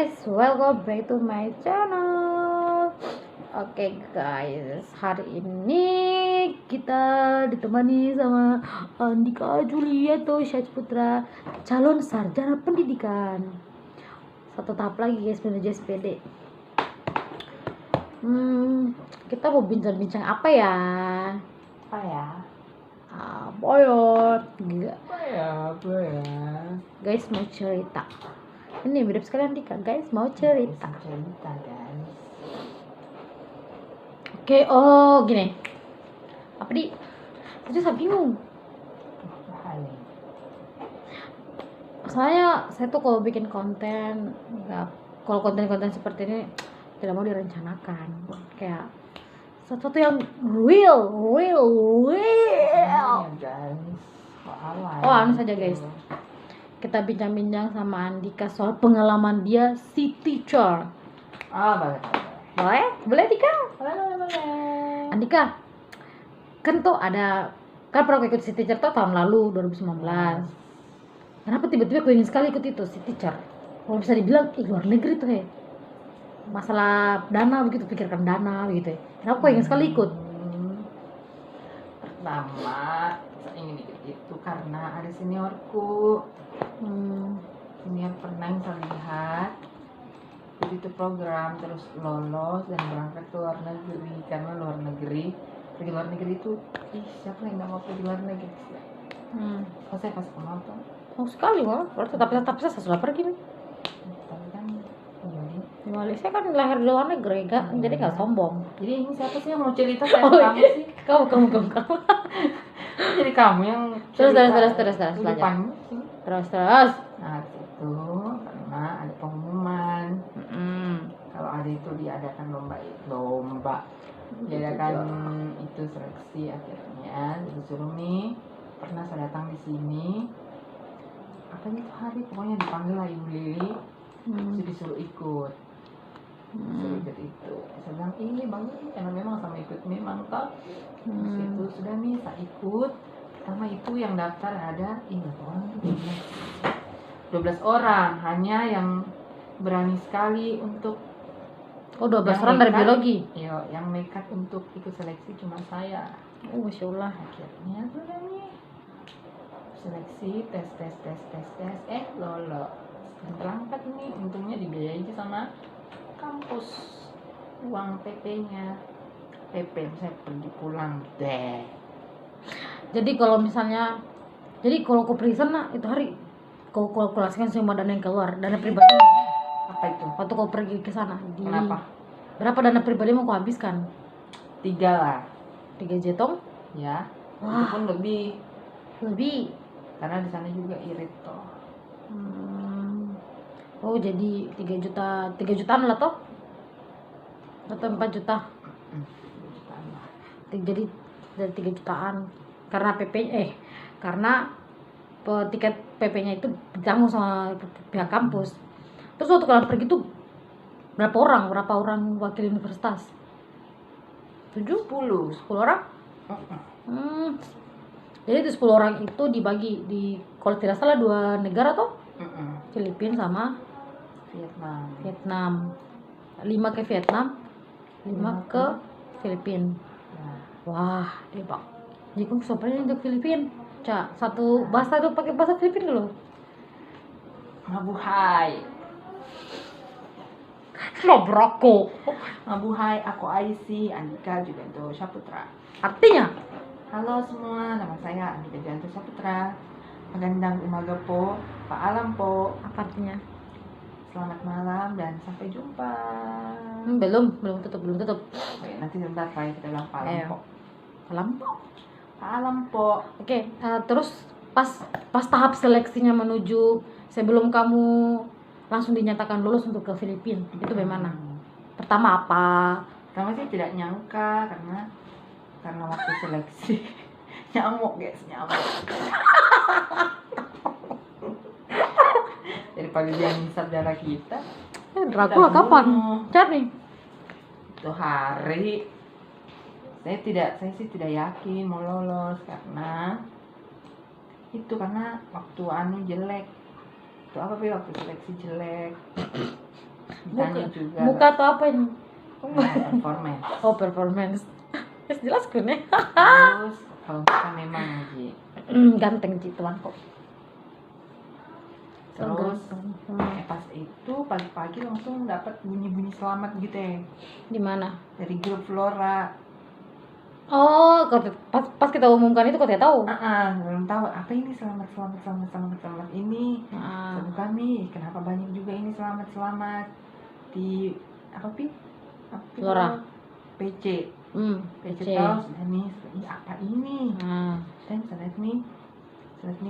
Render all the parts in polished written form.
guys, welcome back to my channel. Oke guys, hari ini kita ditemani sama Andika Julieto Syahputra, calon sarjana pendidikan. Satu tahap lagi guys menuju SPD. Kita mau bincang-bincang apa ya? Guys mau cerita. Ini mirip sekali Andika, guys mau cerita. Guys. Oke, gini. Apa di? Tadi saya bingung. Soalnya saya tuh kalau bikin konten, kalau konten-konten seperti ini tidak mau direncanakan. Kayak sesuatu yang real. Anu saja guys. Kita bincang-bincang sama Andika soal pengalaman dia si teacher. Boleh Andika? Boleh. Andika, kan tuh kan pernah ikut si teacher tuh tahun lalu 2019. Kenapa tiba-tiba aku ingin sekali ikut itu si teacher? Kalau bisa dibilang luar negeri tuh masalah dana begitu, pikirkan dana begitu. Kenapa aku ingin sekali ikut? Pertama, saya ingin ikut itu karena ada seniorku. Senior pernah yang saya lihat itu program terus lolos dan berangkat ke luar negeri. Karena pergi luar negeri itu siapa yang nggak mau pergi luar negeri sih? Saya pas penonton Sekali tapi saya sudah pergi nih. tapi kan Di Malaysia kan lahir di luar negeri, jadi nggak sombong. jadi ini siapa sih yang mau cerita kamu sih? Kamu. Jadi kamu yang Terus depanmu sih. Terus. Nah itu karena ada pengumuman kalau ada itu diadakan lomba diadakan itu seleksi, akhirnya disuruh nih. Pernah saya datang di sini katanya itu hari pokoknya dipanggil lah Ibu Lili, disuruh ikut. Itu saya bilang ini bagus nih karena memang sama ikut memang toh. Terus itu sudah nih saya ikut. Pertama itu yang daftar ada 12 orang hanya yang berani sekali untuk 12 orang dari biologi. Iya, yang nekat untuk ikut seleksi cuma saya. Masya Allah. Akhirnya sudah nih seleksi, tes, lolos. Dan berangkat nih, untungnya dibiayai sama kampus, uang PP-nya. PP saya pergi pulang deh. Jadi kalau kau pergi sana itu hari kau kalkulasikan semua dana yang keluar, dana pribadi. Apa itu? Waktu kau pergi ke sana. Kenapa? Berapa dana pribadi mau kau habiskan? 3 lah. 3 jetong? Ya. Wah. Itu pun lebih. Karena di sana juga irit toh. Jadi 3 jutaan lah toh? Atau 4 juta? 3 jutaan lah. Jadi dari 3 jutaan karena karena tiket PP-nya itu ditanggung sama pihak kampus. Terus waktu kalian pergi tuh berapa orang wakil universitas? 10 orang? Jadi itu 10 orang itu dibagi di kalau tidak salah 2 negara toh? Filipina sama Vietnam. 5 ke Vietnam, 5 ke Filipina. Wah, hebat. Jadi kamu soalnya untuk Filipina. Satu bahasa itu pakai bahasa Filipina dulu. Mabuhay. Mabuhay, aku Aisy, Andika Julieto Syahputra. Artinya? Halo semua, nama saya Andika Julieto Syahputra. Magandang umaga po, paalam po. Apa artinya? Selamat malam dan sampai jumpa. Belum tutup. Oke, nanti sebentar Pak, kita bilang paalam po. Oke, terus pas tahap seleksinya menuju sebelum kamu langsung dinyatakan lulus untuk ke Filipina, itu bagaimana? Pertama sih tidak nyangka karena waktu seleksi nyamuk. Daripada dia ngisap darah kita. Dracula kapan? Cari. Itu hari saya sih tidak yakin mau lolos karena waktu jelek. Itu apa waktu seleksi jelek. Ditanya juga. Muka atau apa ini? Performance. Oh, performance. Jelas kan ya. Terus kalau kita memang Ji. Ganteng Ji teman kok. Terus pas itu pagi-pagi langsung dapat bunyi-bunyi selamat gitu ya Di mana? dari grup Flora. Oh, pas kita umumkan itu kau tidak tahu. Belum tahu apa ini selamat ini. Satu kami kenapa banyak juga ini selamat di apa pi? Flora. PC. PC PC. tahu sudah nih apa ini? Dan saat nih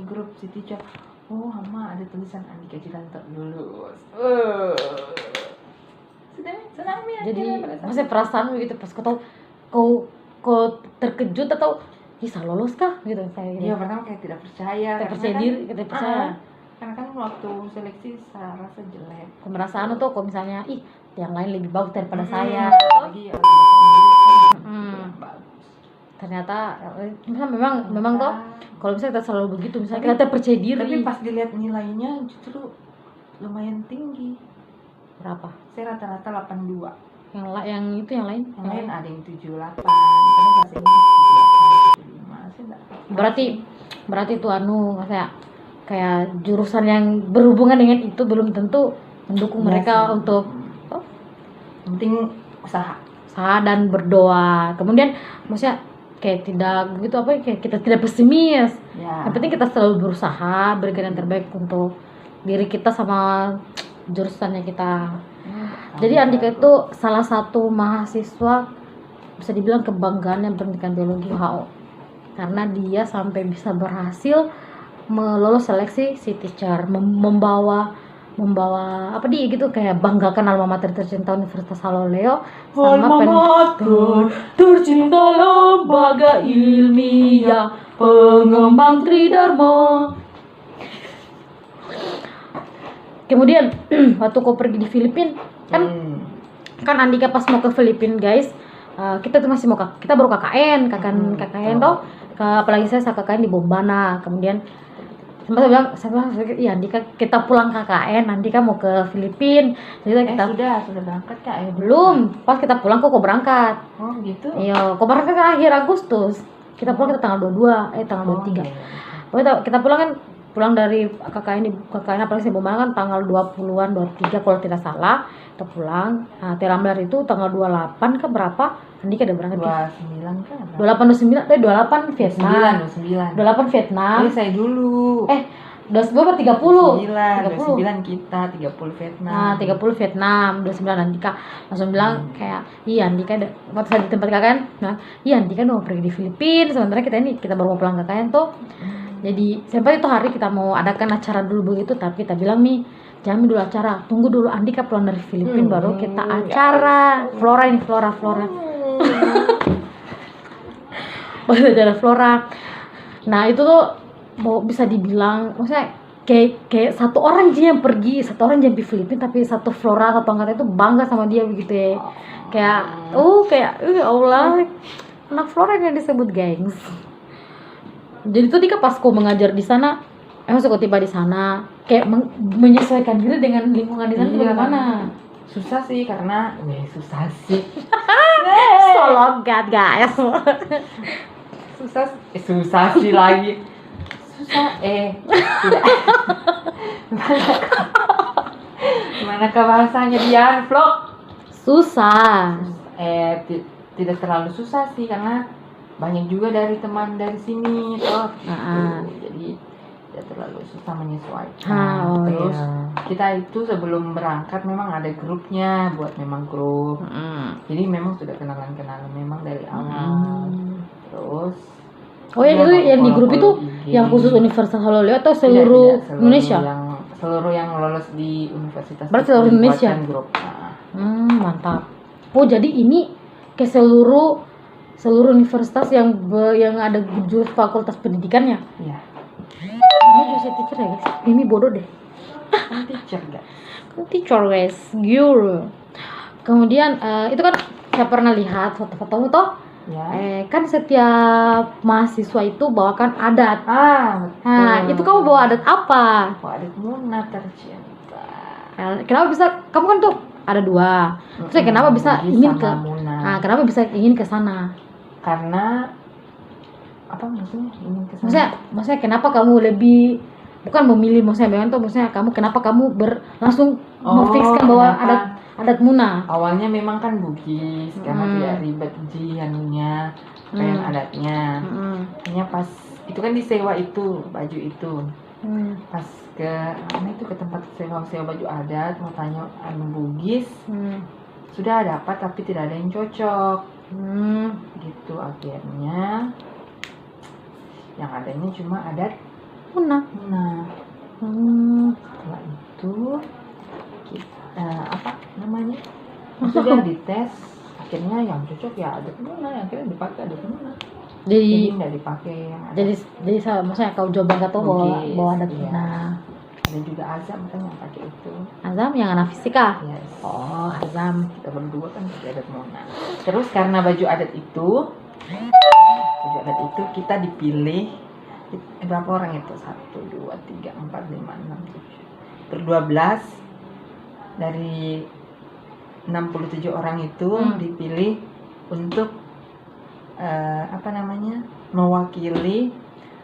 grup si teacher. Oh, Mama ada tulisan Andika Cilanto lulus. Sudah senang ya. Jadi maksudnya perasaan gitu pas kau tahu kau terkejut atau bisa lolos kah gitu saya gitu. Iya, pertama kayak tidak percaya. Tidak percaya diri, tidak percaya. Karena kan waktu seleksi saya rasa jelek. Kemerasaan tuh kok misalnya yang lain lebih bagus daripada saya. Lagi bahasa Inggris kan bagus. Ternyata memang toh kalau misalnya kita selalu begitu misalnya kita percaya diri. Tapi pas dilihat nilainya justru lumayan tinggi. Berapa? Saya rata-rata 82. Yang lain Yang lain ada yang 78. Tapi bahasa Inggris 78, 75. Saya enggak. Berarti itu kayak jurusan yang berhubungan dengan itu belum tentu mendukung mereka untuk penting usaha dan berdoa. Kemudian maksudnya kayak tidak begitu kayak kita tidak pesimis. Yang penting kita selalu berusaha berikan yang terbaik untuk diri kita sama jurusannya kita. Jadi Andika itu salah satu mahasiswa bisa dibilang kebanggaannya pendidikan biologi WHO karena dia sampai bisa berhasil melolos seleksi si teacher, membawa apa dia gitu kayak banggakan alma mater tercinta Universitas Haloleo sama mater tercinta lembaga ilmiah pengembang Tridharma. Kemudian waktu kau pergi di Filipina kan Andika pas mau ke Filipina guys, kita tuh masih kita baru KKN toh, apalagi saya KKN di Bombana. Kemudian saya bilang iya Andika kita pulang KKN, Andika mau ke Filipina. Jadi kita sudah berangkat Kak? Belum, pas kita pulang kok berangkat. Oh gitu. Iya, kok berangkat kan akhir Agustus. Kita pulang kita tanggal 22, tanggal 23. Pokoknya kita pulang dari KKN apalagi saya Bombana kan tanggal 20-an 23 kalau tidak salah kita pulang. Nah, Terambar itu tanggal 28 ke berapa? Andika udah berangkat 29 kan? 28 Vietnam. 28 Vietnam. Saya dulu. 29 kita 30 Vietnam. Nah, 30 Vietnam, 29 Andika langsung bilang kayak, iya Andika waktu saya di tempat KKN, nah, iya Andika mau pergi di Filipina, sementara kita baru mau pulang KKN tuh. Jadi sampai itu hari kita mau adakan acara dulu begitu, tapi kita bilang nih jangan dulu acara, tunggu dulu Andika pulang dari Filipina baru kita acara. Flora. Baru acara Flora. Nah itu tuh mau bisa dibilang, maksudnya kayak satu orang aja yang pergi di Filipina, tapi satu Flora satu angkatan itu bangga sama dia begitu ya. Kayak ya Allah, anak Flora yang disebut gengs. Jadi tuh pas kau mengajar di sana, kau tiba di sana, kayak menyesuaikan diri dengan lingkungan di sana bagaimana? Susah sih karena susah sih. So logat guys. susah sih lagi. Tidak. Gimana ke bahasanya Dian vlog? Susah. Tidak terlalu susah sih karena banyak juga dari teman dari sini toh. Jadi tidak terlalu susah menyesuaikan. Terus kita itu sebelum berangkat memang ada grupnya, buat memang grup. Jadi memang sudah kenalan memang dari awal. Terus itu yang di grup itu yang khusus Universitas Haloleo atau seluruh Indonesia? Seluruh yang lolos di universitas. Berarti seluruh Indonesia. Grup. Mantap. Oh jadi ini ke seluruh universitas yang ada jurusan fakultas pendidikannya. Iya. Kamu juga teacher ya guys? Mimi bodoh deh. Teacher guys, guru. Kemudian itu kan saya pernah lihat foto-fotomu toh. Ya. Kan setiap mahasiswa itu bawakan adat. Nah, itu kamu bawa adat apa? Bawa adat Muna tercinta. Kenapa bisa? Kamu kan tuh ada 2. Terus kenapa bisa Bugis ingin sama ke Muna. kenapa bisa ingin ke sana? Karena apa maksudnya ingin ke sana? Maksudnya kenapa kamu lebih bukan memilih, maksudnya memang tuh maksudnya kamu kenapa kamu langsung memfikskan bahwa kenapa? adat Muna? Awalnya memang kan Bugis karena tidak ribet anunya pakaian adatnya. Hanya pas itu kan disewa itu baju itu. Pas ke mana itu ke tempat sewa baju adat mau tanya anu Bugis. Sudah dapat tapi tidak ada yang cocok. Gitu akhirnya yang adanya cuma adat Muna. Setelah itu kita apa namanya sudah dites akhirnya yang cocok ya adat Muna, yang akhirnya dipakai adat Muna. Jadi nggak dipakai yang adat. Jadi maksudnya kau coba kata bawa adat iya. Muna. Ada juga Azam kan yang pakai itu. Azam yang anak fisika. Yes. Oh, Azam. Kita berdua kan pakai adat Muna. Terus karena baju adat itu kita dipilih berapa orang itu? 1, 2, 3, 4, 5, 6, 7 ber-12 dari 67 orang itu dipilih untuk apa namanya mewakili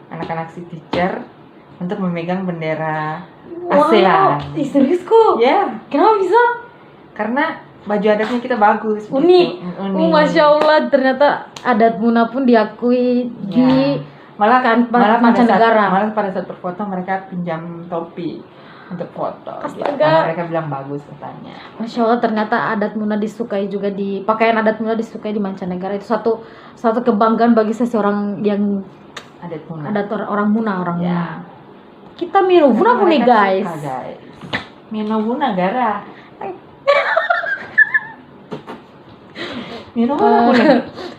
anak-anak si teacher untuk memegang bendera ASEAN. Serius kok? Ya. Kenapa bisa? Karena baju adatnya kita bagus. Unik. Unik. Masya Allah, ternyata adat Muna pun diakui di malah mancanegara. Malah pada saat berfoto mereka pinjam topi untuk foto. Astaga. Karena mereka bilang bagus katanya. Masya Allah, ternyata adat Muna disukai juga di pakaian adat Muna disukai di mancanegara. Itu satu kebanggaan bagi seseorang yang adat Muna. Orang Muna. Ya. Kita Mino Muna pun nih guys. Mino Muna gara. Mino Muna pun.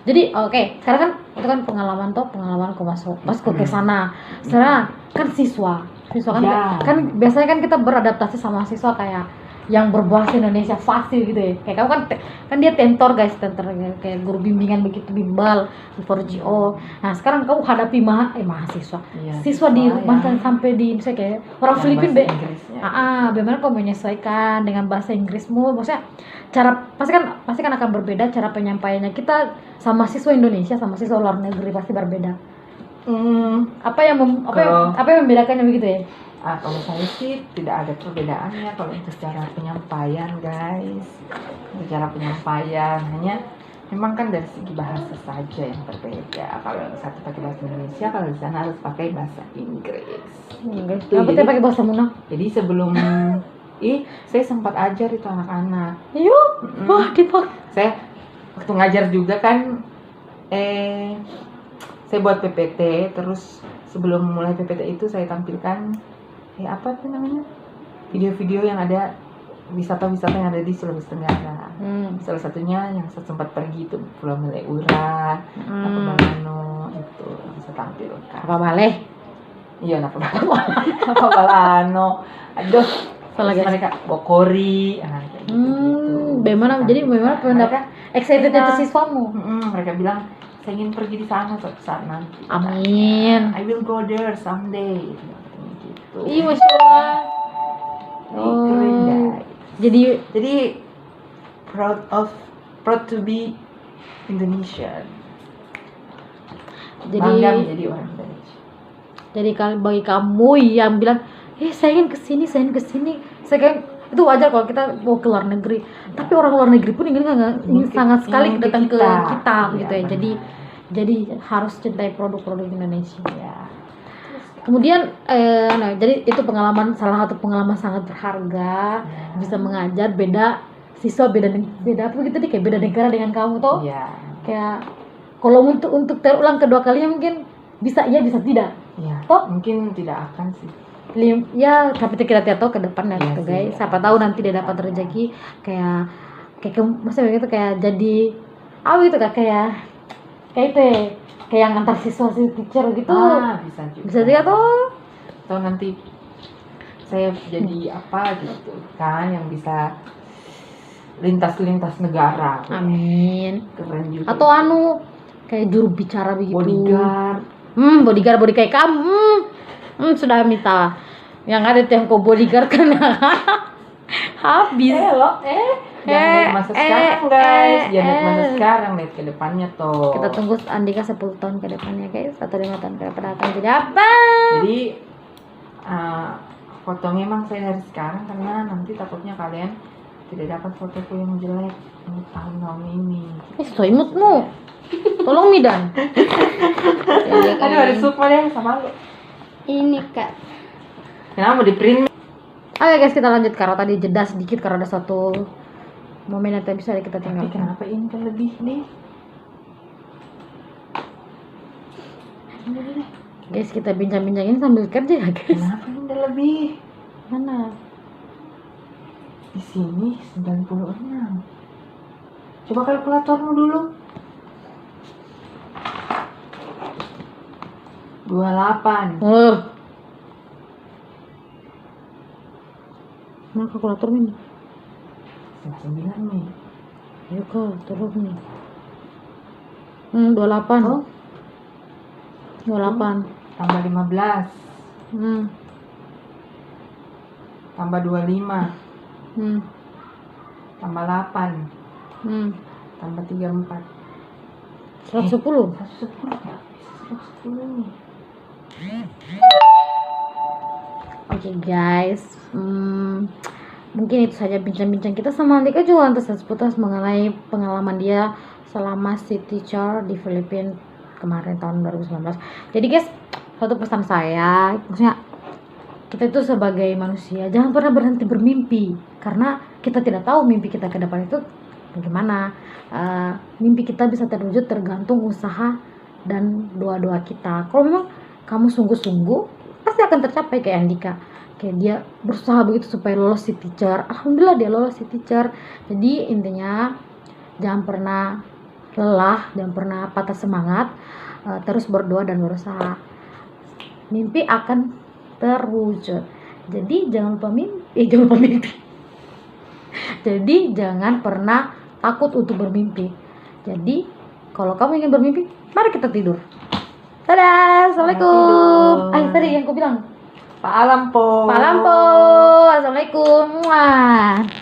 Jadi sekarang kan itu kan pengalaman aku masuk ke sana. Sekarang kan siswa kan kan biasanya kan kita beradaptasi sama siswa kayak yang berbahasa Indonesia fasih gitu ya. Kayak kamu kan dia tentor kayak guru bimbingan begitu bimbal di 4GO. Nah, sekarang kamu hadapi mahasiswa. Siswa di mantan sampai di misalnya kayak orang Filipina bagaimana kamu menyesuaikan dengan bahasa Inggrismu? Maksudnya pasti kan akan berbeda cara penyampaiannya. Kita sama siswa Indonesia sama siswa luar negeri pasti berbeda. Apa yang membedakannya begitu ya? Kalau saya sih tidak ada perbedaannya kalau untuk cara penyampaian guys. Cara penyampaian hanya memang kan dari segi bahasa saja yang berbeda. Kalau yang satu pakai bahasa Indonesia, kalau di sana harus pakai bahasa Inggris. Kenapa dia pakai bahasa Muna? Jadi sebelum saya sempat ajar itu anak-anak. Wah, saya waktu ngajar juga kan saya buat PPT, terus sebelum mulai PPT itu saya tampilkan apa tuh namanya video-video yang ada wisata-wisata yang ada di Sulawesi Tenggara. Salah satunya yang saya sempat pergi itu Pulau Meleura, Napa Balano itu bisa tampilkan. Apa Baleh? Iya, Napa Balano. Aduh, mereka Bokori, kayak gitu. Bagaimana pendapat excitednya itu siswamu? Mereka bilang saya ingin pergi di sana suatu saat nanti. Amin. I will go there someday. Gitu. Ih, Masya Allah. Keren guys. Jadi proud to be Indonesian. Bangga menjadi orang Indonesia. Jadi bagi kamu yang bilang, saya ingin kesini, saya kan itu wajar kalau kita mau ke luar negeri. Tapi orang luar negeri pun ingin sangat sekali datang ke kita gitu ya. Jadi harus cintai produk-produk Indonesia. Ya. Kemudian jadi itu salah satu pengalaman sangat berharga. Bisa mengajar beda siswa beda apa gitu deh, kayak beda negara dengan kamu toh. Iya. Kayak kalau untuk terulang kedua kalinya mungkin bisa bisa tidak. Iya. Toh mungkin tidak akan sih. Ya, tapi kita tidak tahu ke depan gitu guys. Siapa tahu nanti dia dapat rezeki kayak maksudnya gitu kayak jadi gitu kayak itu kayak yang antar siswa teacher gitu. Bisa juga. Bisa juga tuh. Atau nanti saya jadi apa gitu kan yang bisa lintas negara. Amin. Keren juga. Atau kayak juru bicara begitu. Bodyguard kayak kamu. Sudah minta yang ada kau bodyguard kan. Habis. Loh, jangan lihat masa sekarang guys, jangan lihat masa sekarang, lihat ke depannya tuh. Kita tunggu Andika 10 tahun ke depannya guys, atau 5 tahun ke depan akan jadi apa? Jadi foto memang saya dari sekarang karena nanti takutnya kalian tidak dapat fotoku yang jelek untuk tahun-tahun ini. So imutmu. Tolong Midan. Aduh, ada sukma deh sama lu. Ini Kak. Kenapa mau di print? Oke guys, kita lanjut karena tadi jeda sedikit karena ada satu momen yang tak bisa kita Tapi tinggalkan. kenapa ini kan lebih nih? Guys, kita bincang-bincangin sambil kerja ya guys. Kenapa ini udah lebih? Mana? Di sini 96. Coba kalkulatormu dulu. 28. Mana kalkulator ini? 9 nih. Ayo kak, tolong nih. 28. Oh, 28. tambah 15. Hmm. Tambah 25. Hmm. Tambah 8. Hmm. Tambah 34. 110. 110 ya? Bisa 110 nih. Oke guys, mungkin itu saja bincang-bincang kita sama Andika juga untuk seputar mengenai pengalaman dia selama city tour di Filipina kemarin tahun 2019. Jadi guys, satu pesan saya, maksudnya kita itu sebagai manusia jangan pernah berhenti bermimpi karena kita tidak tahu mimpi kita ke depan itu bagaimana. Mimpi kita bisa terwujud tergantung usaha dan doa-doa kita. Kalau memang kamu sungguh-sungguh pasti akan tercapai kayak Andika. Kayak dia berusaha begitu supaya lolos si teacher. Alhamdulillah dia lolos si teacher. Jadi intinya jangan pernah lelah, jangan pernah patah semangat, terus berdoa dan berusaha. Mimpi akan terwujud. Jadi jangan lupa mimpi, jangan lupa mimpi. Jadi jangan pernah takut untuk bermimpi. Jadi kalau kamu ingin bermimpi, mari kita tidur. Dadah, assalamualaikum. Tadi yang aku bilang. Pak Alam po. Assalamualaikum. Muah.